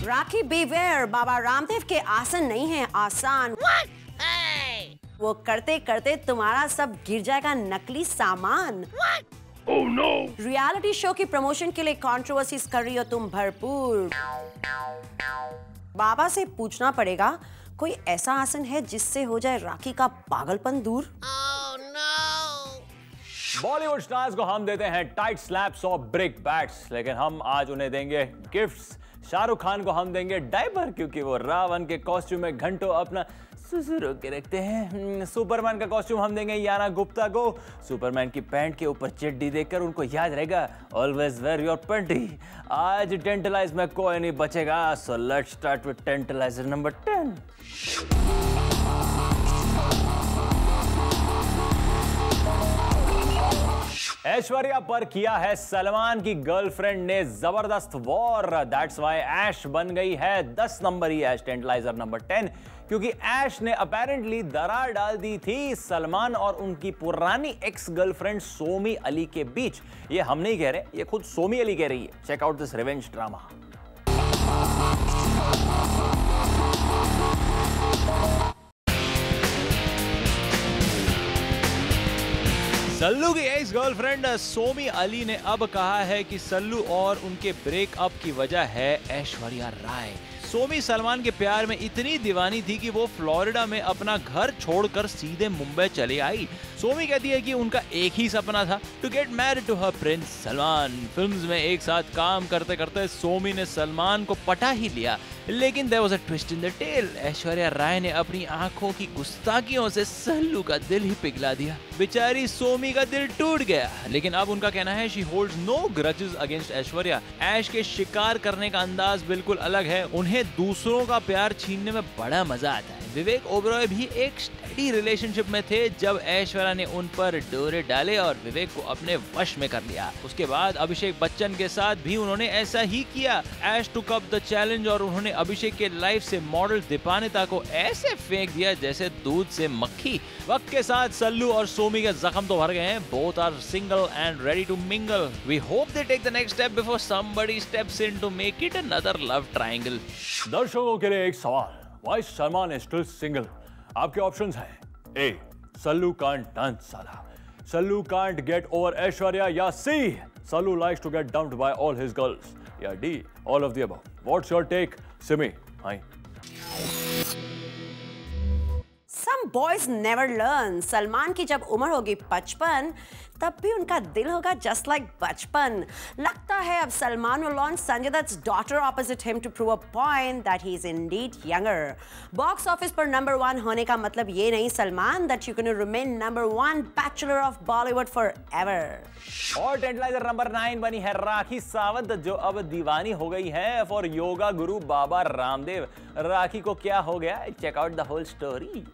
राखी beware, Baba Ramdev के आसन नहीं है आसान। Hey! वो करते करते तुम्हारा सब गिर जाएगा नकली सामान। Oh no! रियलिटी शो की प्रमोशन के लिए कंट्रोवर्सीज कर रही हो तुम भरपूर। बाबा से पूछना पड़ेगा कोई ऐसा आसन है जिससे हो जाए राखी का पागलपन दूर। Oh no! बॉलीवुड स्टार्स को हम देते हैं टाइट स्लैप्स और ब्रिक बैट्स, लेकिन हम आज उन्हें देंगे गिफ्ट्स। शाहरुख खान को हम देंगे डायपर, क्योंकि वो रावण के कॉस्ट्यूम में घंटों अपना सुसुरो के रखते हैं। सुपरमैन का कॉस्ट्यूम हम देंगे याना गुप्ता को। सुपरमैन की पैंट के ऊपर चड्डी देखकर उनको याद रहेगा ऑलवेज वेयर योर पैंटी। आज टेंटलाइज में कोई नहीं बचेगा, so let's start with tantalizer number 10। Aishwarya पर किया है सलमान की गर्लफ्रेंड ने जबरदस्त वॉर, दैट्स व्हाई ऐश बन गई है 10 नंबरी ऐश, टेंटलाइजर नंबर 10, क्योंकि ऐश ने अपेरेंटली दरार डाल दी थी सलमान और उनकी पुरानी एक्स गर्लफ्रेंड सोमी अली के बीच। ये हम नहीं कह रहे, ये खुद सोमी अली कह रही है। Check out this revenge drama. Sallu की एक्स गर्लफ्रेंड सोमी अली ने अब कहा है कि सल्लू और उनके ब्रेकअप की वजह है ऐश्वर्या राय। सोमी सलमान के प्यार में इतनी दीवानी थी कि वो फ्लोरिडा में अपना घर छोड़कर सीधे मुंबई चली आई। सोमी कहती है कि उनका एक ही सपना था, to get married to her prince Salman. Films में एक साथ काम करते करते सोमी ने सलमान को पटा ही लिया, लेकिन there was a twist in the tail. Aishwarya Rai ने अपनी आंखों की गुस्ताखियों से सल्लू का दिल ही पिघला दिया। बेचारी सोमी का दिल टूट गया, लेकिन अब उनका कहना है she holds no grudges against Aishwarya. Aish के शिकार करने का अंदाज बिल्कुल अलग है, उन्हें दूसरों का प्यार छीनने में बड़ा मजा आता है। विवेक ओबरॉय भी एक स्टेडी रिलेशनशिप में थे जब ऐश्वर्या ने उन पर डोरे डाले और विवेक को अपने वश में कर लिया। उसके बाद अभिषेक बच्चन के साथ भी उन्होंने ऐसा ही किया। ऐश टुक अप द चैलेंज और उन्होंने अभिषेक के लाइफ से मॉडल दीपानिता को ऐसे फेंक दिया जैसे दूध से मक्खी। वक्त के साथ सल्लू और सोमी के जख्म तो भर गए हैं। Both are single and ready to mingle. We hope they take the next step before somebody steps in to make it another love triangle. दर्शकों के लिए एक सवाल, Why Salman is still single? आपके ऑप्शंस हैं A. सल्लू can't dance साला, Sallu can't get over Aishwarya, या C. Sallu likes to get dumped by all his girls, या D. all of the above. What's your take? Simi, hi. Some boys never learn. Salman की जब उम्र होगी 55, तब भी उनका दिल होगा just like बचपन। लगता है अब Salman will launch Sanjay Dutt's daughter opposite him to prove a point that he is indeed younger. Box office पर number 1 होने का मतलब ये नहीं Salman that you're going to remain number 1 bachelor of Bollywood forever. और टेंटलाइजर नंबर 9 बनी है राखी सावंत, जो अब दीवानी हो गई है फॉर योगा गुरु बाबा रामदेव। राखी को क्या हो गया? Check out the whole story.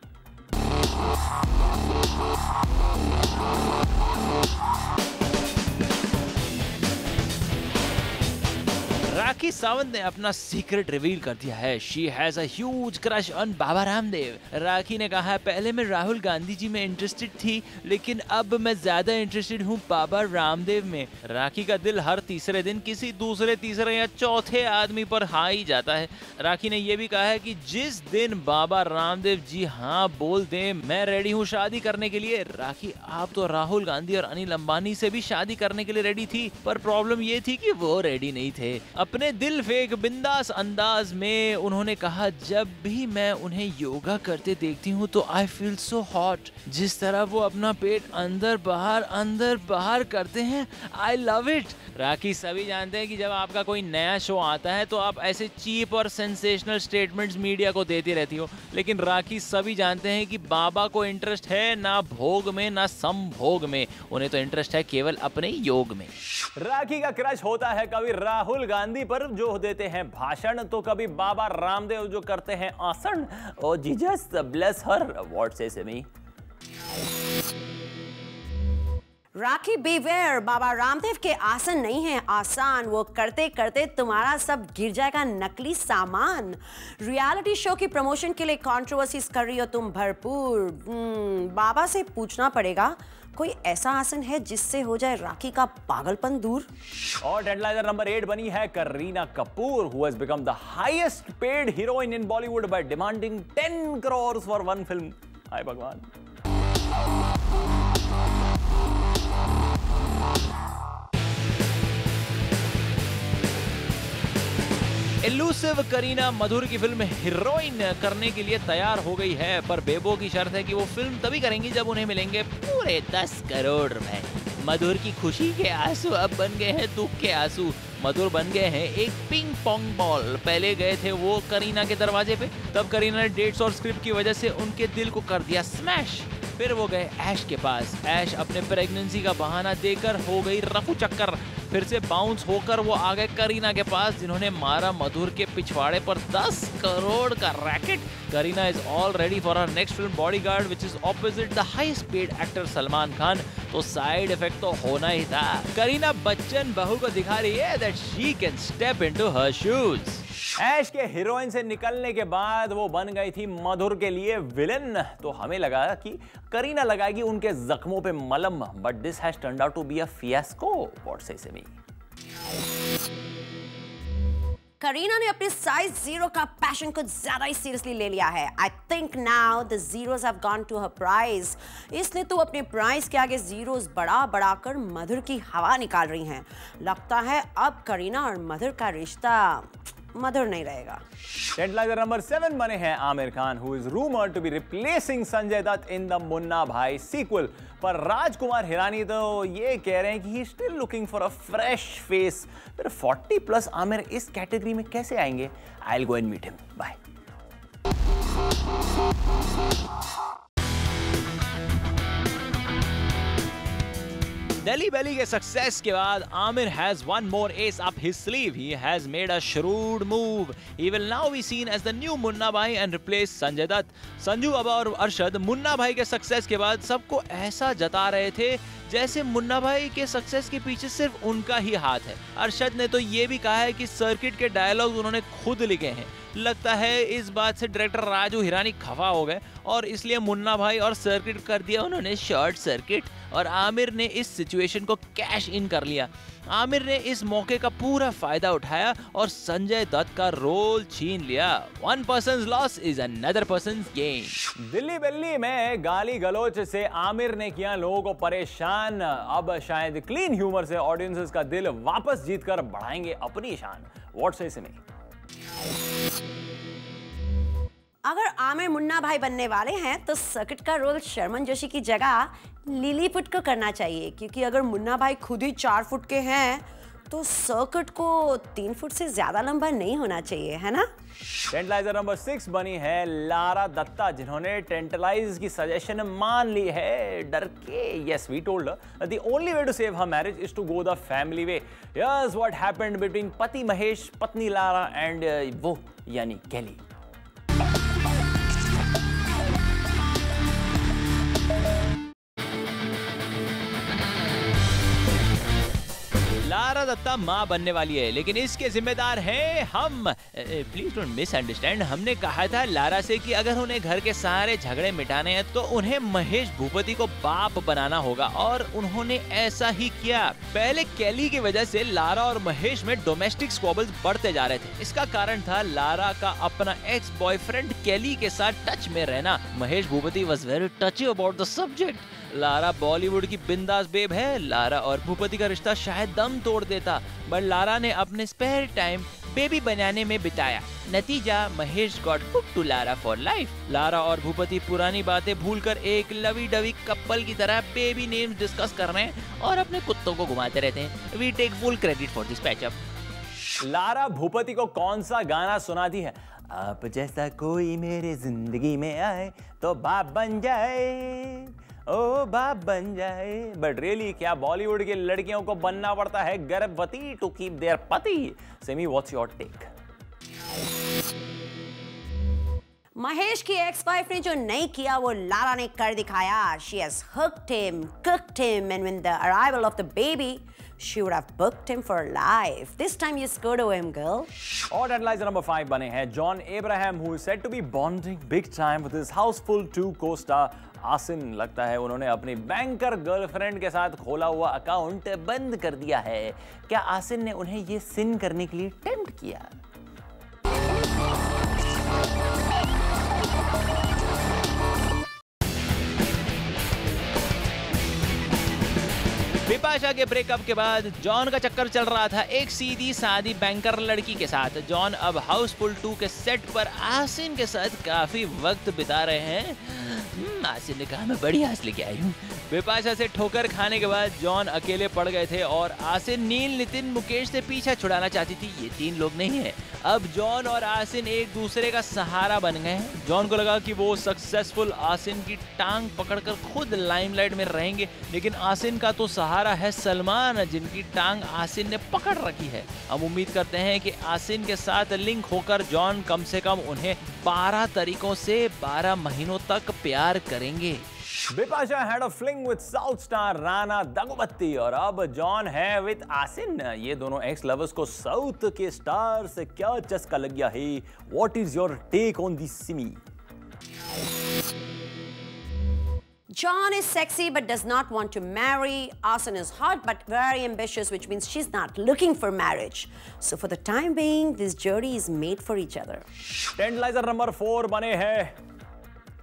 Rakhi Sawant ने अपना सीक्रेट रिवील कर दिया है। She has a huge crush on Baba Ramdev. Rakhi ने कहा, पहले मैं राहुल गांधी जी में इंटरेस्टेड थी, लेकिन अब मैं ज्यादा इंटरेस्टेड हूँ बाबा रामदेव में। राखी का दिल हर तीसरे दिन किसी दूसरे, तीसरे या चौथे आदमी पर हाँ ही जाता है। राखी ने यह भी कहा है कि जिस दिन बाबा रामदेव जी हाँ बोल दें, मैं रेडी हूँ शादी करने के लिए। राखी, आप तो राहुल गांधी और अनिल अंबानी से भी शादी करने के लिए रेडी थी, पर प्रॉब्लम ये थी कि वो रेडी नहीं थे। अब अपने दिल फेंक बिंदास अंदाज में उन्होंने कहा, जब भी मैं उन्हें योगा करते देखती हूँ तो आई फील सो हॉट। जिस तरह वो अपना पेट अंदर बाहर करते हैं, आई लव इट। राखी, सभी जानते हैं कि जब आपका कोई नया शो आता है तो आप ऐसे चीप और सेंसेशनल स्टेटमेंट्स मीडिया को देती रहती हो, लेकिन राखी, सभी जानते हैं कि बाबा को इंटरेस्ट है ना भोग में ना संभोग में, उन्हें तो इंटरेस्ट है केवल अपने योग में। राखी का क्रश होता है कभी राहुल गांधी पर जो देते हैं भाषण, तो कभी बाबा रामदेव जो करते हैं आसन। Oh Jesus bless her, what says me. Rakhi beware, Baba Ramdev के आसन नहीं है आसान, वो करते करते तुम्हारा सब गिर जाएगा नकली सामान। रियलिटी शो की प्रमोशन के लिए कंट्रोवर्सीज कर रही हो तुम भरपूर। बाबा से पूछना पड़ेगा कोई ऐसा आसन है जिससे हो जाए राखी का पागलपन दूर। और हेडलाइनर नंबर 8 बनी है Kareena Kapoor, who has become the highest paid heroine in Bollywood by demanding 10 crore for one film. हाय भगवान। एलूसिव करीना मधुर की फिल्म हीरोइन करने के लिए तैयार हो गई है, पर बेबो की शर्त है कि वो फिल्म तभी करेंगी जब उन्हें मिलेंगे पूरे 10 करोड़ रुपए। मधुर की खुशी के आंसू अब बन गए हैं दुख के आंसू। मधुर बन गए हैं एक पिंग पोंग बॉल। पहले गए थे वो करीना के दरवाजे पे, तब करीना ने डेट्स और स्क्रिप्ट की वजह से उनके दिल को कर दिया स्मैश। फिर वो गए ऐश के पास। ऐश अपने प्रेगनेंसी का बहाना देकर हो गई रफू चक्कर। फिर से बाउंस होकर वो आ गए करीना के पास, जिन्होंने मारा मधुर के पिछवाड़े पर 10 करोड़ का racket. Kareena is all ready for her next film bodyguard, which is opposite the highest paid actor Salman Khan. तो साइड इफेक्ट तो होना ही था। करीना बच्चन बहू को दिखा रही है that she can step into her shoes. Aish के हीरोइन से निकलने के बाद वो बन गई थी मधुर के लिए विलेन, तो हमें लगा कि करीना लगाएगी उनके जख्मों पे मलम, but this has turned out to be a fiasco. What says me. Kareena ने अपने साइज 0 का पैशन कुछ ज्यादा ही सीरियसली ले लिया है। I think now the zeros have gone to her prize. इसलिए तो अपने प्राइस के आगे जीरोस बढ़ा कर मधुर की हवा निकाल रही हैं। लगता है अब करीना और मधुर का रिश्ता मधुर नहीं रहेगा। हेडलाइनर नंबर 7 बने हैं Aamir Khan, who is rumoured to be replacing Sanjay Dutt in the Munna Bhai sequel. पर राजकुमार हिरानी तो ये कह रहे हैं कि he still looking for a fresh face. फिर 40 प्लस आमिर इस कैटेगरी में कैसे आएंगे? I will go and meet him. Bye. Delhi Belly के सक्सेस के बाद Aamir has one more ace up his sleeve. He has made a shrewd move. He will now be seen as the new Munna भाई and replace Sanjay Dutt. Sanju अबा और अरशद मुन्ना भाई के success के बाद सबको ऐसा जता रहे थे जैसे मुन्ना भाई के सक्सेस के पीछे सिर्फ उनका ही हाथ है। अरशद ने तो ये भी कहा है कि सर्किट के डायलॉग्स उन्होंने खुद लिखे हैं। लगता है इस बात से डायरेक्टर राजू हिरानी खफा हो गए और इसलिए मुन्ना भाई और सर्किट कर दिया उन्होंने शॉर्ट सर्किट, और आमिर ने इस सिचुएशन को कैश इन कर लिया। आमिर ने इस मौके का पूरा फायदा उठाया और संजय दत्त का रोल छीन लिया। One person's loss is another person's gain। Delhi बेली में गाली गलोच से आमिर ने किया लोगों को परेशान। अब शायद क्लीन ह्यूमर से ऑडियंसेस का दिल वापस जीतकर बढ़ाएंगे अपनी शान। व्हाट सेज मी। अगर आमिर मुन्ना भाई बनने वाले हैं तो सर्किट का रोल शर्मन जोशी की जगह लिलीपुट को करना चाहिए, क्योंकि अगर मुन्ना भाई खुद ही 4 फुट के हैं तो सर्किट को 3 फुट से ज्यादा लंबा नहीं होना चाहिए, है ना? टेंटलाइजर नंबर 6 बनी है लारा दत्ता, जिन्होंने टेंटलाइज की सजेशन मान ली है डर के। Yes, we told her the only way to save her marriage is to go the family way. Yes, what happened between पति महेश, पत्नी लारा एंड वो यानी केली। लारा दत्ता माँ बनने वाली है, लेकिन इसके जिम्मेदार हैं हम। Please don't misunderstand. हमने कहा था लारा से कि अगर उन्हें घर के सारे झगड़े मिटाने हैं तो उन्हें महेश भूपति को बाप बनाना होगा, और उन्होंने ऐसा ही किया। पहले केली की वजह से लारा और महेश में डोमेस्टिक स्क्वॉबल्स बढ़ते जा रहे थे। इसका कारण था लारा का अपना एक्स बॉयफ्रेंड केली के साथ टच में रहना। Mahesh Bhupathi was very टची about the subject. Lara Bollywood की बिंदास बेब है। लारा और भूपति का रिश्ता शायद दम तोड़ देता, बट लारा ने अपने स्पेयर टाइम बेबी बनाने में बिताया। नतीजा, Mahesh got hooked to Lara for life. Lara और भूपति पुरानी बातें भूलकर एक लवी डवी कपल की तरह बेबी नेम्स डिस्कस कर रहे हैं और अपने कुत्तों को घुमाते रहते हैं। We take full credit for this patch up. Lara Bhupathi को कौन सा गाना सुनाती है? आप जैसा कोई मेरे जिंदगी में आए तो बाप बन जाए, ओ बाप बन जाए। बट रियली क्या बॉलीवुड की लड़कियों को बनना पड़ता है गर्भवती टू कीप देयर पति? Simi, what's your take? Mahesh की एक्स वाइफ ने जो नहीं किया वो लारा ने कर दिखाया। She has hooked him, cooked him, and with the arrival of the baby, she would have booked him for life. This time you scored over him, girl. और एनालाइजर नंबर 5 बने हैं John Abraham, who is said to be bonding big time with his houseful 2 co-star आसिन। लगता है उन्होंने अपनी banker girlfriend के साथ खोला हुआ अकाउंट बंद कर दिया है। क्या आसिन ने उन्हें ये सिन करने के लिए टेम्प्ट किया? बिपाशा के ब्रेकअप के बाद जॉन का चक्कर चल रहा था एक सीधी सादी बैंकर लड़की के साथ। जॉन अब हाउसफुल 2 के सेट पर आसिन के साथ काफी वक्त बिता रहे हैं। आसिन ने कहा, मैं बड़ी हंस लेके आई हूँ। बिपाशा से ठोकर खाने के बाद जॉन अकेले पड़ गए थे और आसिन नील, नितिन, मुकेश से पीछा छुड़ाना चाहती थी। ये 3 लोग नहीं है। अब जॉन और आसिन एक दूसरे का सहारा बन गए हैं। जॉन को लगा कि वो सक्सेसफुल आसिन की टांग पकड़कर खुद लाइमलाइट में रहेंगे, लेकिन आसिन का तो सहारा है सलमान, जिनकी टांग आसिन ने पकड़ रखी है। हम उम्मीद करते हैं कि आसिन के साथ लिंक होकर जॉन कम से कम उन्हें 12 तरीकों से 12 महीनों तक प्यार करेंगे। Bipasha had a fling with south star Rana Daggubati और अब जॉन है विद आसिन। ये दोनों एक्स लवर्स को साउथ के स्टार से क्या चस्का लग गया है? What is your take on this, Simi? John is sexy but does not want to marry. Asin is hot but very ambitious, which means she's not looking for marriage. So for the time being, this journey is made for each other. Tantalizer number 4 बने हैं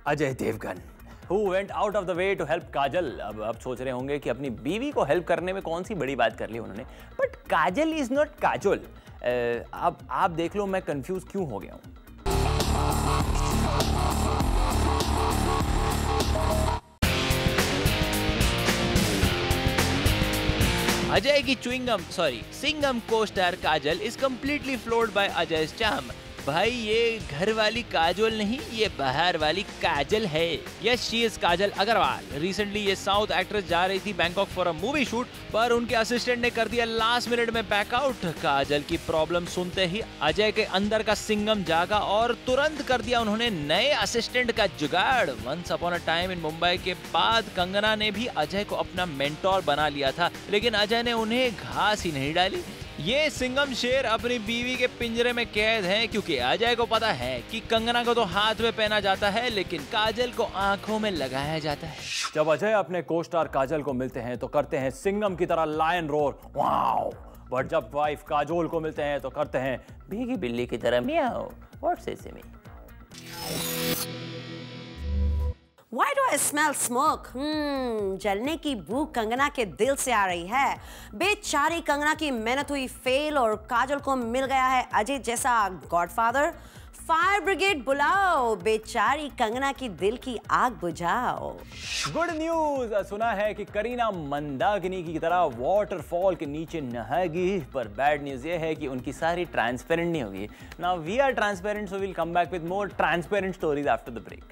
Ajay Devgan, who went out of the way to help काजल। अब सोच रहे होंगे कि अपनी बीवी को हेल्प करने में कौन सी बड़ी बात कर ली उन्होंने, but Kajal is not Kajol. अब आप देख लो मैं कंफ्यूज क्यों हो गया हूं। अजय की Singham costar Kajal is completely floored by Ajay charm. भाई ये घर वाली काजोल नहीं, ये बाहर वाली काजल है। Yes, she is Kajal Agarwal. Recently ये साउथ एक्ट्रेस जा रही थी Bangkok for a movie shoot, पर उनके असिस्टेंट ने कर दिया लास्ट मिनट में बैकआउट। काजल की प्रॉब्लम सुनते ही अजय के अंदर का सिंघम जागा और तुरंत कर दिया उन्होंने नए असिस्टेंट का जुगाड़। Once upon a time in Mumbai के बाद कंगना ने भी अजय को अपना मेंटोर बना लिया था, लेकिन अजय ने उन्हें घास ही नहीं डाली। ये सिंघम शेर अपनी बीवी के पिंजरे में कैद है, क्योंकि अजय को पता है कि कंगना को तो हाथ में पहना जाता है, लेकिन काजल को आंखों में लगाया जाता है। जब अजय अपने को-स्टार काजल को मिलते हैं तो करते हैं सिंघम की तरह लायन रोर, वाओ। बट जब वाइफ काजोल को मिलते हैं तो करते हैं भीगी बिल्ली की तरह मियाओ। व्हाट से Simi? Why do I smell smoke? जलने की बू कंगना के दिल से आ रही है। बेचारी कंगना की मेहनत हुई फेल और काजल को मिल गया है अजय जैसा गॉडफादर। फायर ब्रिगेड बुलाओ, बेचारी कंगना की दिल की आग बुझाओ। गुड न्यूज, सुना है कि करीना मंदाकिनी की तरह वाटरफॉल के नीचे नहाएगी, पर बैड न्यूज ये है कि उनकी सारी ट्रांसपेरेंट नहीं होगी। Now we are transparent, so we'll come back with more transparent stories after the break.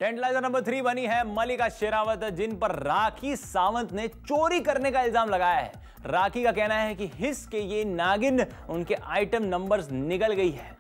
Tantalizer number 3 बनी है मलिका शेरावत, जिन पर राखी सावंत ने चोरी करने का इल्जाम लगाया है। राखी का कहना है कि हिस के ये नागिन उनके आइटम नंबर्स निगल गई है।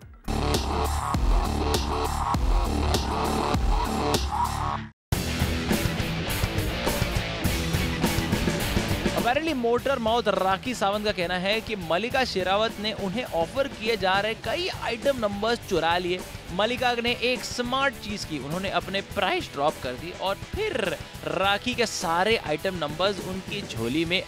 Apparently motor mouth Rakhi Sawant का कहना है कि मलिका शेरावत ने उन्हें ऑफर किए जा रहे कई आइटम नंबर्स चुरा लिए। मलिका ने एक स्मार्ट चीज की, उन्होंने अपने प्राइस ड्रॉप कर दी और फिर राखी के सारे आइटम नंबर्स उनकी झोली में,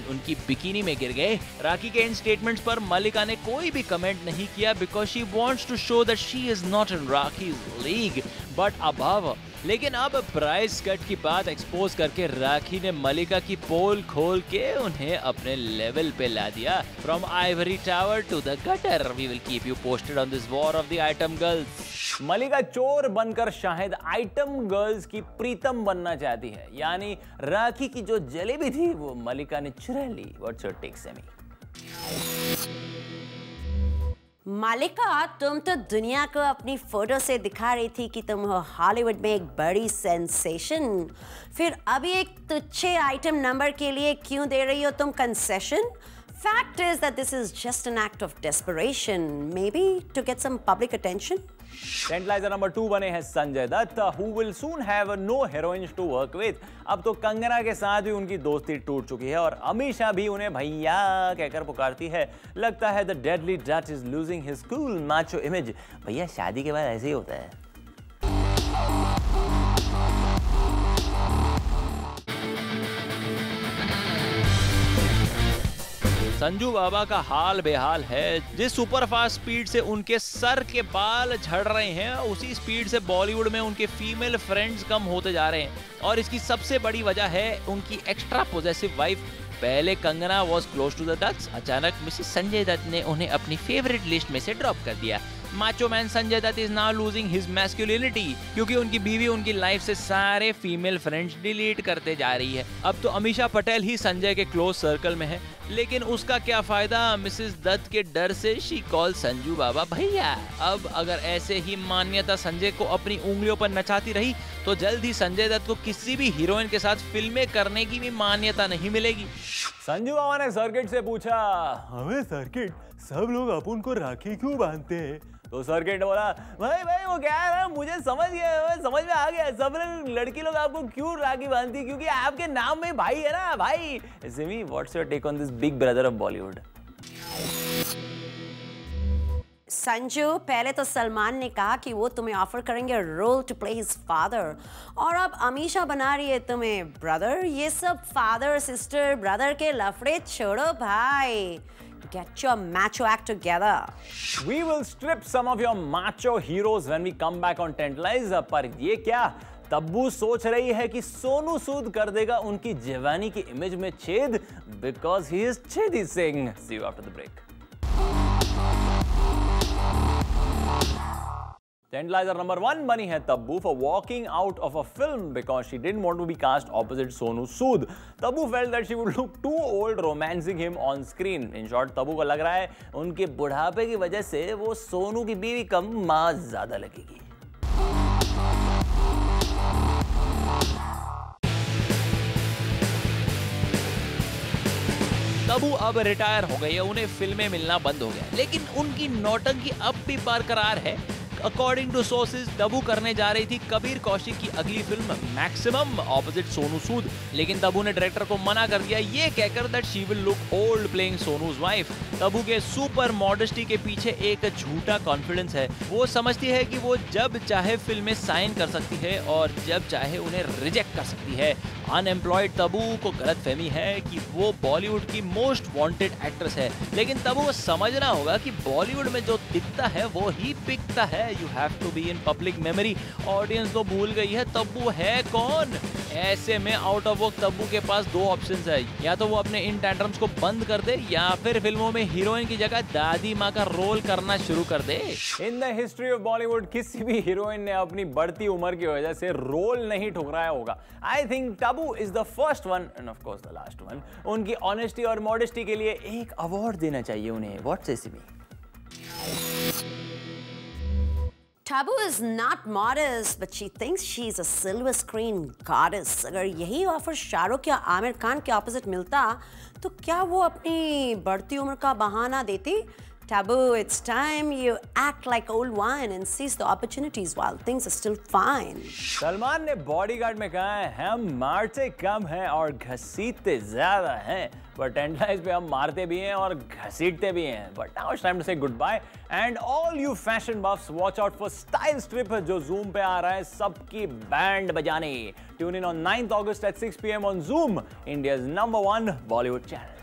उनकी बिकिनी में गिर गए। राखी के इन स्टेटमेंट्स पर मलिका ने कोई भी कमेंट नहीं किया, because she wants to show that she is not in Rakhi's league but above. लेकिन अब प्राइस कट की बात एक्सपोज करके राखी ने मलिका की पोल खोल के उन्हें अपने लेवल पे ला दिया। From ivory tower to the gutter, we will keep you posted on this war of the item girls. Mallika चोर बनकर शायद आइटम गर्ल्स की प्रीतम बनना चाहती है, यानी राखी की जो जलेबी थी वो मलिका ने चुरा ली। What's your take semi? Mallika, तुम तो दुनिया को अपनी फोटो से दिखा रही थी कि तुम हो हॉलीवुड में एक बड़ी सेंसेशन, फिर अभी एक तुच्छे आइटम नंबर के लिए क्यों दे रही हो तुम concession? Fact is that this is just an act of desperation, maybe to get some public attention. Tantalizer number 2 बने हैं Sanjay Dutt, who will soon have no heroines to work with। अब तो कंगना के साथ भी उनकी दोस्ती टूट चुकी है और अमीषा भी उन्हें भैया कहकर पुकारती है। लगता है the deadly Dutch is losing his cool macho image. भैया शादी के बाद ऐसे ही होता है। संजू बाबा का हाल बेहाल है। जिस सुपरफास्ट स्पीड से उनके सर के बाल झड़ रहे हैं, उसी स्पीड से बॉलीवुड में उनके फीमेल फ्रेंड्स कम होते जा रहे हैं और इसकी सबसे बड़ी वजह है उनकी एक्स्ट्रा पॉजेसिव वाइफ। पहले Kangana was close to the Dutts, अचानक मिसेस संजय दत्त ने उन्हें अपनी फेवरेट लिस्ट में से ड्रॉप कर दिया। Macho man Sanjay Dutt is now losing his masculinity, क्योंकि उनकी बीवी उनकी लाइफ से सारे फीमेल फ्रेंड्स डिलीट करते जा रही है। अब तो अमीषा पटेल ही संजय के क्लोज सर्कल में है, लेकिन उसका क्या फायदा? मिसेस दत्त के डर से शी कॉल संजू बाबा भैया। अब अगर ऐसे ही मान्यता संजय को अपनी उंगलियों पर नचाती रही तो जल्द ही संजय दत्त को किसी भी हीरोइन के साथ फिल्में करने की भी मान्यता नहीं मिलेगी। संजू बाबा ने सर्किट से पूछा, हमें सर्किट, सब लोग अपन को राखी क्यों बांधते हैं? तो सर्किट ने बोला, भाई वो क्या है, मुझे समझ में आ गया, सब लड़की लोग आपको क्यों राखी बांधती है, क्योंकि आपके नाम में भाई है ना भाई। Simi, what's your take on this big brother of Bollywood? Sanju, पहले तो सलमान ने कहा कि वो तुम्हें ऑफर करेंगे role to play his father, और अब अमीषा बना रही है तुम्हें ब्रदर। ये सब फादर सिस्टर ब्रदर के लफड़े छोड़ो भाई। Get your macho act together. We will strip some of your macho heroes when we come back on Tantalize। पर ये क्या, तब्बू सोच रही है कि सोनू सूद कर देगा उनकी जवानी की इमेज में छेद, because he is Chedi Singh। See you after the break। Tantalizer number 1 बनी है Tabu for walking out of a film because she didn't want to be cast opposite Sonu Sood। Tabu felt that she would look too old romancing him on screen। In short, Tabu को लग रहा है उनके बुढ़ापे की वजह से वो सोनू की बीवी कम माँ ज्यादा लगेगी। तब्बू अब रिटायर हो गई है, उन्हें फिल्में मिलना बंद हो गया, लेकिन उनकी नौटंकी अब भी बरकरार है। अकॉर्डिंग टू सोर्सेज, तब्बू करने जा रही थी कबीर कौशिक की अगली film maximum opposite Sonu Sood, लेकिन तब्बू ने डायरेक्टर को मना कर दिया ये कहकर that she will look old playing सोनूज wife. Tabu के सुपर मॉडेस्टी के पीछे एक झूठा कॉन्फिडेंस है। वो समझती है कि वो जब चाहे फिल्में साइन कर सकती है और जब चाहे उन्हें रिजेक्ट कर सकती है। अनएम्प्लॉयड तब्बू को गलतफहमी है कि वो बॉलीवुड की मोस्ट वांटेड एक्ट्रेस है, लेकिन तब्बू को समझना होगा कि बॉलीवुड में जो दिखता है वो ही बिकता है। You have to be in public memory. Audience तो भूल गई है तब्बू है कौन। ऐसे में आउट ऑफ वर्क तब्बू के पास दो ऑप्शंस है, या तो वो अपने इन टैंट्रम्स को बंद कर दे या फिर फिल्मों में हीरोइन की जगह दादी माँ का रोल करना शुरू कर दे। In the history of Bollywood किसी भी हीरोइन ने अपनी बढ़ती उम्र की वजह से रोल नहीं ठुकराया होगा। I think Tabu is the first one end of course the last one. उनकी ऑनेस्टी और मॉडेस्टी के लिए एक अवार्ड देना चाहिए उन्हें। What's this mean? Tabu is not modest, but she thinks she's a silver screen goddess. अगर यही ऑफर शाहरुख या आमिर खान के ऑपोजिट मिलता तो क्या वो अपनी बढ़ती उम्र का बहाना देती? Tabu, it's time you act like old wine and seize the opportunities while things are still fine. Salman ने बॉडीगार्ड में कहा है हम मारते कम हैं और घसीटते ज्यादा हैं, बट टेंटलाइज पे हम मारते भी हैं और घसीटते भी हैं। But now it's time to say goodbye and all you fashion buffs watch out for style strip जो जूम पे आ रहा है सबकी बैंड बजाने। Tune in on 9th August at 6 PM on Zoom, India's #1 Bollywood channel।